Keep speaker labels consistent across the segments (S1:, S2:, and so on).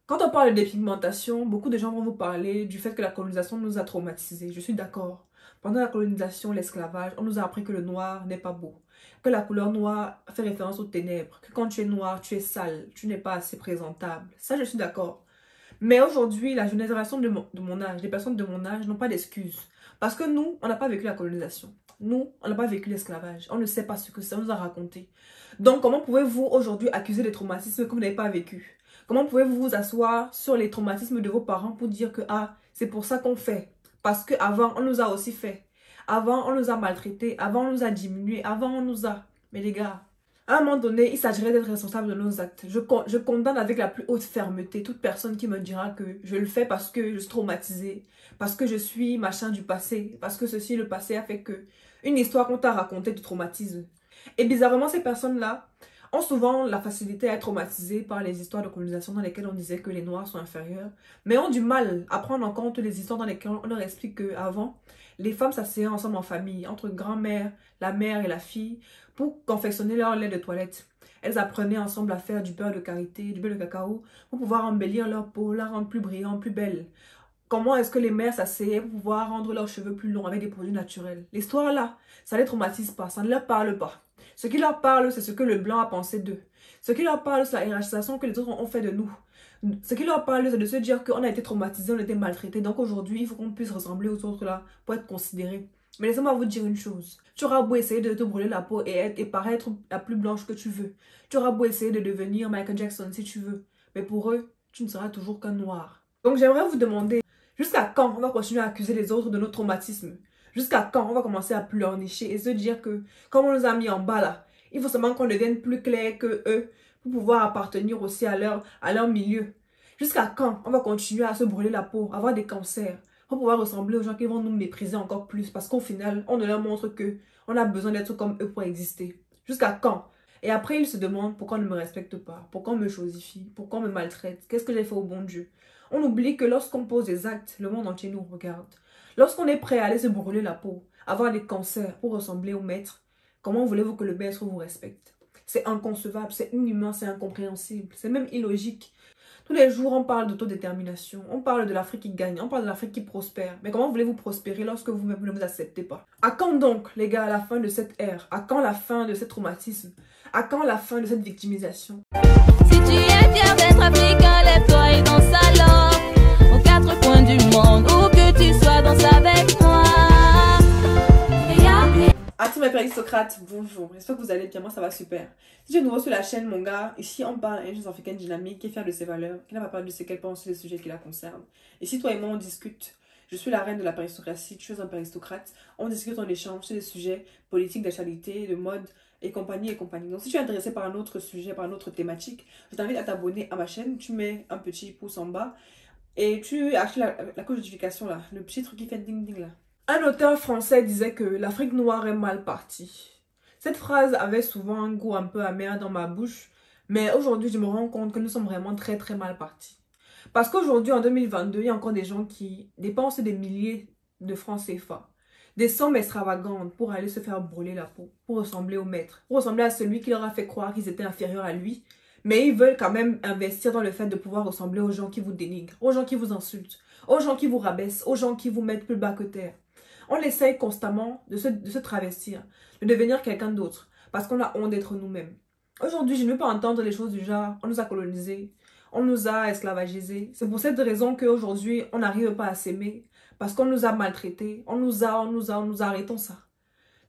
S1: Quand on parle de dépigmentation, beaucoup de gens vont vous parler du fait que la colonisation nous a traumatisés. Je suis d'accord. Pendant la colonisation, l'esclavage, on nous a appris que le noir n'est pas beau. Que la couleur noire fait référence aux ténèbres. Que quand tu es noir, tu es sale. Tu n'es pas assez présentable. Ça, je suis d'accord. Mais aujourd'hui, la génération de mon âge, les personnes de mon âge n'ont pas d'excuses. Parce que nous, on n'a pas vécu la colonisation. Nous, on n'a pas vécu l'esclavage. On ne sait pas ce que c'est, on nous a raconté. Donc, comment pouvez-vous aujourd'hui accuser des traumatismes que vous n'avez pas vécu? Comment pouvez-vous vous asseoir sur les traumatismes de vos parents pour dire que, ah, c'est pour ça qu'on fait? Parce qu'avant, on nous a aussi fait. Avant, on nous a maltraités. Avant, on nous a diminués. Avant, on nous a... Mais les gars, à un moment donné, il s'agirait d'être responsable de nos actes. Je condamne avec la plus haute fermeté toute personne qui me dira que je le fais parce que je suis traumatisée, parce que je suis machin du passé, parce que ceci, le passé a fait que... Une histoire qu'on t'a racontée te traumatise. Et bizarrement, ces personnes-là ont souvent la facilité à être traumatisées par les histoires de colonisation dans lesquelles on disait que les Noirs sont inférieurs, mais ont du mal à prendre en compte les histoires dans lesquelles on leur explique qu'avant, les femmes s'asseyaient ensemble en famille, entre grand-mère, la mère et la fille, pour confectionner leur lait de toilette. Elles apprenaient ensemble à faire du beurre de karité, du beurre de cacao, pour pouvoir embellir leur peau, la rendre plus brillante, plus belle. Comment est-ce que les mères s'asseyaient pour pouvoir rendre leurs cheveux plus longs avec des produits naturels? L'histoire là, ça ne les traumatise pas, ça ne leur parle pas. Ce qui leur parle, c'est ce que le blanc a pensé d'eux. Ce qui leur parle, c'est la hiérarchisation que les autres ont fait de nous. Ce qui leur parle, c'est de se dire qu'on a été traumatisés, on a été maltraités. Donc aujourd'hui, il faut qu'on puisse ressembler aux autres là pour être considérés. Mais laissez-moi vous dire une chose. Tu auras beau essayer de te brûler la peau et paraître la plus blanche que tu veux. Tu auras beau essayer de devenir Michael Jackson si tu veux. Mais pour eux, tu ne seras toujours qu'un noir. Donc j'aimerais vous demander, jusqu'à quand on va continuer à accuser les autres de nos traumatismes? Jusqu'à quand on va commencer à pleurnicher et se dire que, comme on nous a mis en bas là, il faut seulement qu'on devienne plus clair que eux pour pouvoir appartenir aussi à leur milieu. Jusqu'à quand on va continuer à se brûler la peau, avoir des cancers, pour pouvoir ressembler aux gens qui vont nous mépriser encore plus parce qu'au final, on ne leur montre que on a besoin d'être comme eux pour exister. Jusqu'à quand? Et après, ils se demandent pourquoi on ne me respecte pas, pourquoi on me chosifie, pourquoi on me maltraite, qu'est-ce que j'ai fait au bon Dieu? On oublie que lorsqu'on pose des actes, le monde entier nous regarde. Lorsqu'on est prêt à aller se brûler la peau, avoir des cancers pour ressembler au maître, comment voulez-vous que le maître vous respecte? C'est inconcevable, c'est inhumain, c'est incompréhensible, c'est même illogique. Tous les jours, on parle d'autodétermination, on parle de l'Afrique qui gagne, on parle de l'Afrique qui prospère. Mais comment voulez-vous prospérer lorsque vous-même ne vous acceptez pas? À quand donc, les gars, la fin de cette ère? À quand la fin de ce traumatisme? À quand la fin de cette victimisation?
S2: Si tu es fier d'être africain, lève-toi et danse alors aux quatre coins du monde, où que tu sois, danse avec moi.
S1: À tous mes aristocrates, bonjour, j'espère que vous allez bien, moi ça va super. Si tu es nouveau sur la chaîne, mon gars, ici on parle à une jeune africaine dynamique qui est fière de ses valeurs, qui n'a pas peur de ce qu'elle pense sur les sujets qui la concernent. Et si toi et moi on discute, je suis la reine de la aristocratie, tu es un aristocrate, on discute, on échange sur des sujets politiques, d'actualité, de mode et compagnie et compagnie. Donc si tu es intéressé par un autre sujet, par une autre thématique, je t'invite à t'abonner à ma chaîne, tu mets un petit pouce en bas et tu actives la cloche de notification là, le petit truc qui fait ding ding là. Un auteur français disait que l'Afrique noire est mal partie. Cette phrase avait souvent un goût un peu amer dans ma bouche, mais aujourd'hui je me rends compte que nous sommes vraiment très très mal partis. Parce qu'aujourd'hui en 2022, il y a encore des gens qui dépensent des milliers de francs CFA, des sommes extravagantes pour aller se faire brûler la peau, pour ressembler au maître, pour ressembler à celui qui leur a fait croire qu'ils étaient inférieurs à lui, mais ils veulent quand même investir dans le fait de pouvoir ressembler aux gens qui vous dénigrent, aux gens qui vous insultent, aux gens qui vous rabaissent, aux gens qui vous mettent plus bas que terre. On essaye constamment de se travestir, de devenir quelqu'un d'autre, parce qu'on a honte d'être nous-mêmes. Aujourd'hui, je ne veux pas entendre les choses du genre, on nous a colonisés, on nous a esclavagisés. C'est pour cette raison qu'aujourd'hui, on n'arrive pas à s'aimer, parce qu'on nous a maltraités, on nous a, arrêtons ça.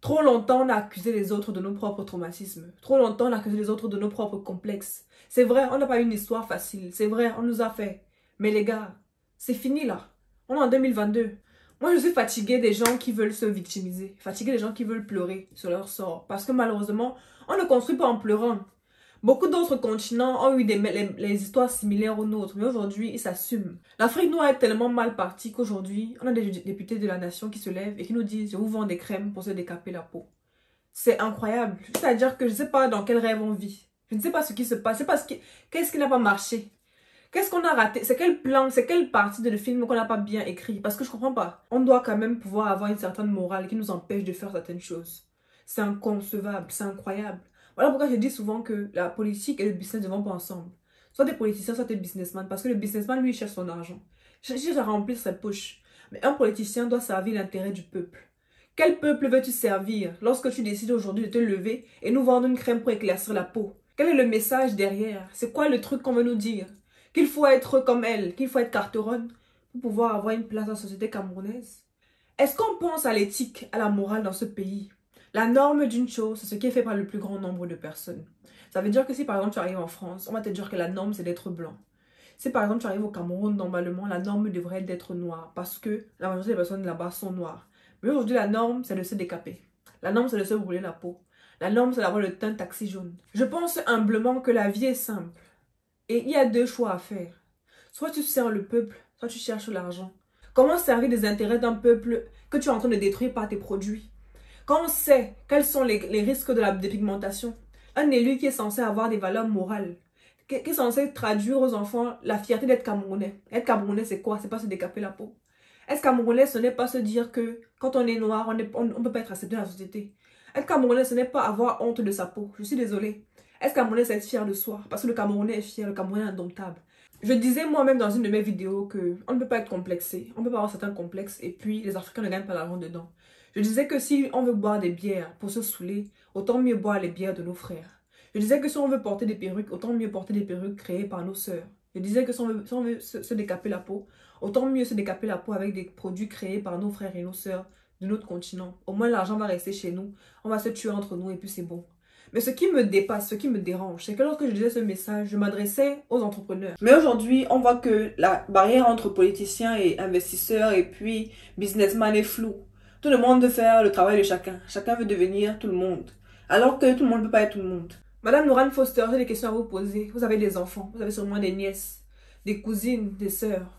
S1: Trop longtemps, on a accusé les autres de nos propres traumatismes. Trop longtemps, on a accusé les autres de nos propres complexes. C'est vrai, on n'a pas eu une histoire facile. C'est vrai, on nous a fait. Mais les gars, c'est fini là. On est en 2022. Moi, je suis fatiguée des gens qui veulent se victimiser. Fatiguée des gens qui veulent pleurer sur leur sort. Parce que malheureusement, on ne construit pas en pleurant. Beaucoup d'autres continents ont eu les histoires similaires aux nôtres. Mais aujourd'hui, ils s'assument. L'Afrique noire est tellement mal partie qu'aujourd'hui, on a des députés de la nation qui se lèvent et qui nous disent « Je vous vends des crèmes pour se décaper la peau ». C'est incroyable. C'est-à-dire que je ne sais pas dans quel rêve on vit. Je ne sais pas ce qui se passe. Qu'est-ce qui n'a pas marché? Qu'est-ce qu'on a raté? C'est quel plan, c'est quelle partie de le film qu'on n'a pas bien écrit? Parce que je comprends pas. On doit quand même pouvoir avoir une certaine morale qui nous empêche de faire certaines choses. C'est inconcevable, c'est incroyable. Voilà pourquoi je dis souvent que la politique et le business ne vont pas ensemble. Soit des politiciens, soit des businessmen. Parce que le businessman, lui, il cherche son argent. Il cherche à remplir sa poche. Mais un politicien doit servir l'intérêt du peuple. Quel peuple veux-tu servir lorsque tu décides aujourd'hui de te lever et nous vendre une crème pour éclaircir la peau? Quel est le message derrière? C'est quoi le truc qu'on veut nous dire? Qu'il faut être comme elle, qu'il faut être carteronne pour pouvoir avoir une place dans la société camerounaise? Est-ce qu'on pense à l'éthique, à la morale dans ce pays? La norme d'une chose, c'est ce qui est fait par le plus grand nombre de personnes. Ça veut dire que si par exemple tu arrives en France, on va te dire que la norme c'est d'être blanc. Si par exemple tu arrives au Cameroun, normalement la norme devrait être d'être noire parce que la majorité des personnes là-bas sont noires. Mais aujourd'hui la norme c'est de se décaper. La norme c'est de se brûler la peau. La norme c'est d'avoir le teint taxi jaune. Je pense humblement que la vie est simple. Et il y a deux choix à faire. Soit tu sers le peuple, soit tu cherches l'argent. Comment servir des intérêts d'un peuple que tu es en train de détruire par tes produits? Quand on sait quels sont les risques de la dépigmentation, un élu qui est censé avoir des valeurs morales, qui est censé traduire aux enfants la fierté d'être Camerounais. Être Camerounais, c'est quoi? C'est pas se décaper la peau. Être Camerounais, ce n'est pas se dire que quand on est noir, on ne peut pas être accepté dans la société. Être Camerounais, ce n'est pas avoir honte de sa peau. Je suis désolée. Être Camerounais, c'est être fier de soi. Parce que le Camerounais est fier, le Camerounais est indomptable. Je disais moi-même dans une de mes vidéos qu'on ne peut pas être complexé. On ne peut pas avoir certains complexes et puis les Africains ne gagnent pas l'argent dedans. Je disais que si on veut boire des bières pour se saouler, autant mieux boire les bières de nos frères. Je disais que si on veut porter des perruques, autant mieux porter des perruques créées par nos sœurs. Je disais que si on veut se décaper la peau, autant mieux se décaper la peau avec des produits créés par nos frères et nos sœurs de notre continent. Au moins l'argent va rester chez nous, on va se tuer entre nous et puis c'est bon. Mais ce qui me dépasse, ce qui me dérange, c'est que lorsque je disais ce message, je m'adressais aux entrepreneurs. Mais aujourd'hui, on voit que la barrière entre politiciens et investisseurs et puis businessmen est floue. Tout le monde veut faire le travail de chacun. Chacun veut devenir tout le monde. Alors que tout le monde ne peut pas être tout le monde. Madame Nourane Foster, j'ai des questions à vous poser. Vous avez des enfants, vous avez sûrement des nièces, des cousines, des sœurs.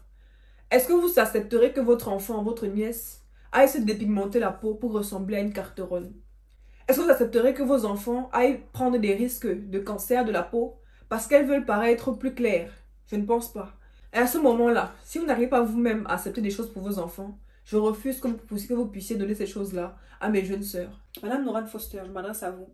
S1: Est-ce que vous accepterez que votre enfant, votre nièce, aille se dépigmenter la peau pour ressembler à une carteronne? Est-ce que vous accepterez que vos enfants aillent prendre des risques de cancer de la peau parce qu'elles veulent paraître plus claires? Je ne pense pas. Et à ce moment-là, si vous n'arrivez pas vous-même à accepter des choses pour vos enfants, je refuse que vous puissiez donner ces choses-là à mes jeunes sœurs. Madame Nourane Foster, je m'adresse à vous.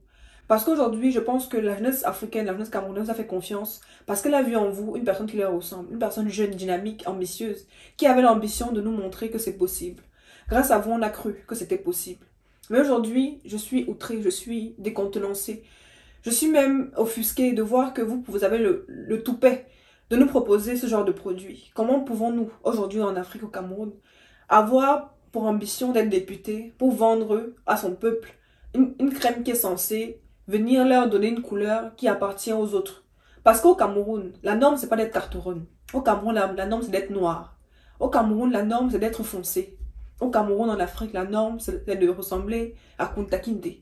S1: Parce qu'aujourd'hui, je pense que la jeunesse africaine, la jeunesse camerounaise a fait confiance parce qu'elle a vu en vous une personne qui leur ressemble, une personne jeune, dynamique, ambitieuse, qui avait l'ambition de nous montrer que c'est possible. Grâce à vous, on a cru que c'était possible. Mais aujourd'hui, je suis outrée, je suis décontenancée. Je suis même offusquée de voir que vous avez le toupet de nous proposer ce genre de produit. Comment pouvons-nous, aujourd'hui en Afrique, au Cameroun, avoir pour ambition d'être député, pour vendre à son peuple une crème qui est censée venir leur donner une couleur qui appartient aux autres? Parce qu'au Cameroun, la norme, c'est pas d'être carteronne. Au Cameroun, la norme, c'est d'être noir. Au Cameroun, la norme, c'est d'être foncé. Au Cameroun, en Afrique, la norme, c'est de ressembler à Kunta Kinte.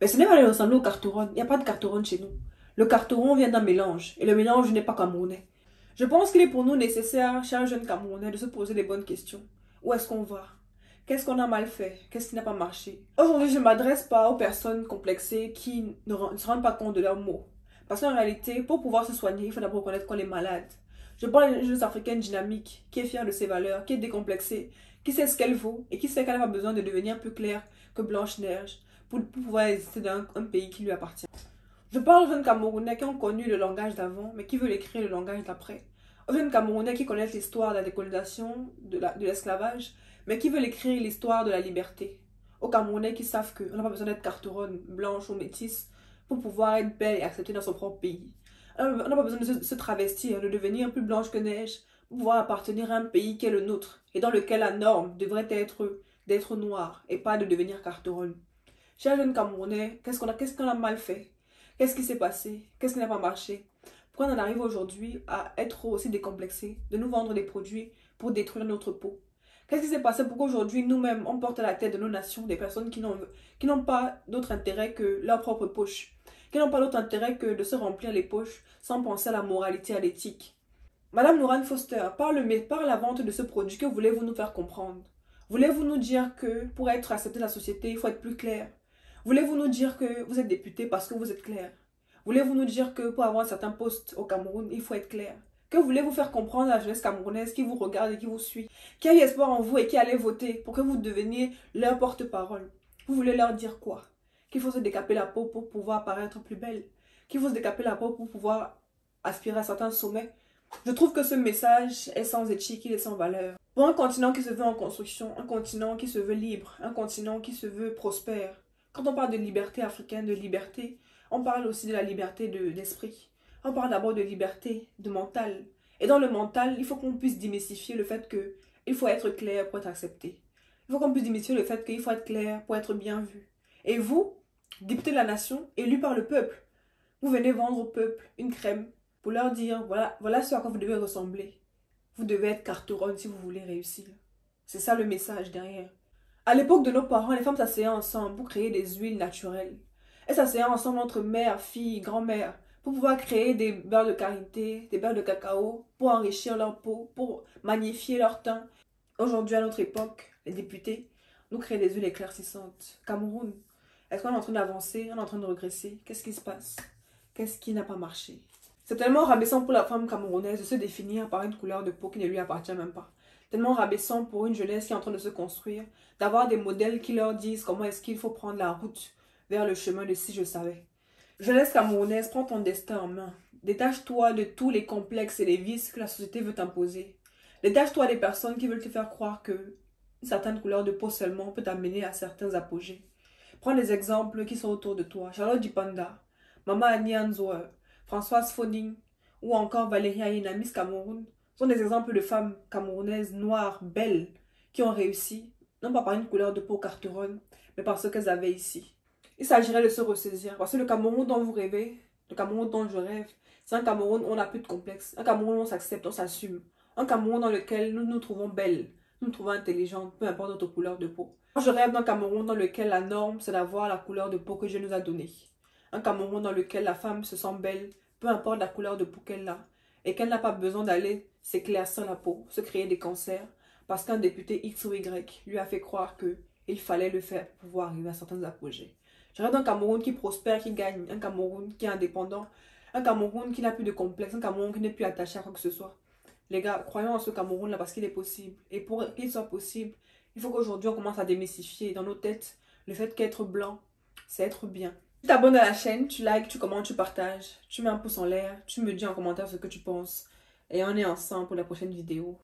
S1: Mais ce n'est pas de ressembler au carteron. Il n'y a pas de carteron chez nous. Le carteron vient d'un mélange. Et le mélange n'est pas camerounais. Je pense qu'il est pour nous nécessaire, chers jeunes Camerounais, de se poser des bonnes questions. Où est-ce qu'on va? Qu'est-ce qu'on a mal fait? Qu'est-ce qui n'a pas marché? Aujourd'hui, je ne m'adresse pas aux personnes complexées qui ne se rendent pas compte de leurs maux. Parce qu'en réalité, pour pouvoir se soigner, il faut d'abord reconnaître qu'on est malade. Je parle d'une jeune africaine dynamique, qui est fière de ses valeurs, qui est décomplexée, qui sait ce qu'elle vaut et qui sait qu'elle n'a pas besoin de devenir plus claire que Blanche-Neige pour pouvoir exister dans un pays qui lui appartient. Je parle aux jeunes Camerounais qui ont connu le langage d'avant, mais qui veulent écrire le langage d'après. Aux jeunes Camerounais qui connaissent l'histoire de la décolonisation, de l'esclavage, mais qui veulent écrire l'histoire de la liberté. Aux Camerounais qui savent qu'on n'a pas besoin d'être carteronne, blanche ou métisse pour pouvoir être belle et acceptée dans son propre pays. On n'a pas besoin de se travestir, de devenir plus blanche que neige pour pouvoir appartenir à un pays qui est le nôtre et dans lequel la norme devrait être d'être noire et pas de devenir carteronne. Chers jeunes Camerounais, qu'est-ce qu'on a mal fait? Qu'est-ce qui s'est passé? Qu'est-ce qui n'a pas marché? Pourquoi on en arrive aujourd'hui à être aussi décomplexés, de nous vendre des produits pour détruire notre peau? Qu'est-ce qui s'est passé pour qu'aujourd'hui, nous-mêmes, on porte à la tête de nos nations des personnes qui n'ont pas d'autre intérêt que leur propre poche, qui n'ont pas d'autre intérêt que de se remplir les poches sans penser à la moralité, à l'éthique? Madame Nourane Foster, par la vente de ce produit, que voulez-vous nous faire comprendre? Voulez-vous nous dire que pour être accepté dans la société, il faut être plus clair? Voulez-vous nous dire que vous êtes député parce que vous êtes clair? Voulez-vous nous dire que pour avoir un certain poste au Cameroun, il faut être clair? Que voulez-vous faire comprendre à la jeunesse camerounaise qui vous regarde et qui vous suit, qui a eu espoir en vous et qui allait voter pour que vous deveniez leur porte-parole? Vous voulez leur dire quoi? Qu'il faut se décaper la peau pour pouvoir paraître plus belle? Qu'il faut se décaper la peau pour pouvoir aspirer à certains sommets. Je trouve que ce message est sans éthique, il est sans valeur. Pour un continent qui se veut en construction, un continent qui se veut libre, un continent qui se veut prospère, quand on parle de liberté africaine, de liberté, on parle aussi de la liberté d'esprit. On parle d'abord de liberté, de mental. Et dans le mental, il faut qu'on puisse démystifier le fait que il faut être clair pour être accepté. Il faut qu'on puisse démystifier le fait qu'il faut être clair pour être bien vu. Et vous, député de la nation, élu par le peuple, vous venez vendre au peuple une crème pour leur dire, voilà ce à quoi vous devez ressembler. Vous devez être carteronne si vous voulez réussir. C'est ça le message derrière. À l'époque de nos parents, les femmes s'asseyaient ensemble pour créer des huiles naturelles. Elles s'asseyaient ensemble entre mère, fille, grand-mère, pour pouvoir créer des beurres de karité, des beurres de cacao, pour enrichir leur peau, pour magnifier leur teint. Aujourd'hui, à notre époque, les députés nous créent des huiles éclaircissantes. Cameroun, est-ce qu'on est en train d'avancer, on est en train de regresser? Qu'est-ce qui se passe? Qu'est-ce qui n'a pas marché? C'est tellement rabaissant pour la femme camerounaise de se définir par une couleur de peau qui ne lui appartient même pas. Tellement rabaissant pour une jeunesse qui est en train de se construire, d'avoir des modèles qui leur disent comment est-ce qu'il faut prendre la route vers le chemin de si je savais. Jeunesse camerounaise, prends ton destin en main. Détache-toi de tous les complexes et les vices que la société veut t'imposer. Détache-toi des personnes qui veulent te faire croire que une certaine couleur de peau seulement peut t'amener à certains apogées. Prends les exemples qui sont autour de toi. Charlotte Dipanda, Mama Annie Anzoa, Françoise Foning ou encore Valérie Aïna, Miss Cameroun sont des exemples de femmes camerounaises noires, belles, qui ont réussi, non pas par une couleur de peau carteronne, mais par ce qu'elles avaient ici. Il s'agirait de se ressaisir, parce que le Cameroun dont vous rêvez, le Cameroun dont je rêve, c'est un Cameroun où on n'a plus de complexe, un Cameroun où on s'accepte, on s'assume, un Cameroun dans lequel nous nous trouvons belles, nous nous trouvons intelligentes, peu importe notre couleur de peau. Je rêve d'un Cameroun dans lequel la norme, c'est d'avoir la couleur de peau que Dieu nous a donnée. Un Cameroun dans lequel la femme se sent belle, peu importe la couleur de peau qu'elle a, et qu'elle n'a pas besoin d'aller s'éclaircir la peau, se créer des cancers, parce qu'un député X ou Y lui a fait croire qu'il fallait le faire pour pouvoir arriver à certains apogées. Je rêve d'un Cameroun qui prospère, qui gagne, un Cameroun qui est indépendant, un Cameroun qui n'a plus de complexe, un Cameroun qui n'est plus attaché à quoi que ce soit. Les gars, croyons en ce Cameroun-là parce qu'il est possible. Et pour qu'il soit possible, il faut qu'aujourd'hui on commence à démystifier dans nos têtes le fait qu'être blanc, c'est être bien. Tu t'abonnes à la chaîne, tu likes, tu commentes, tu partages, tu mets un pouce en l'air, tu me dis en commentaire ce que tu penses. Et on est ensemble pour la prochaine vidéo.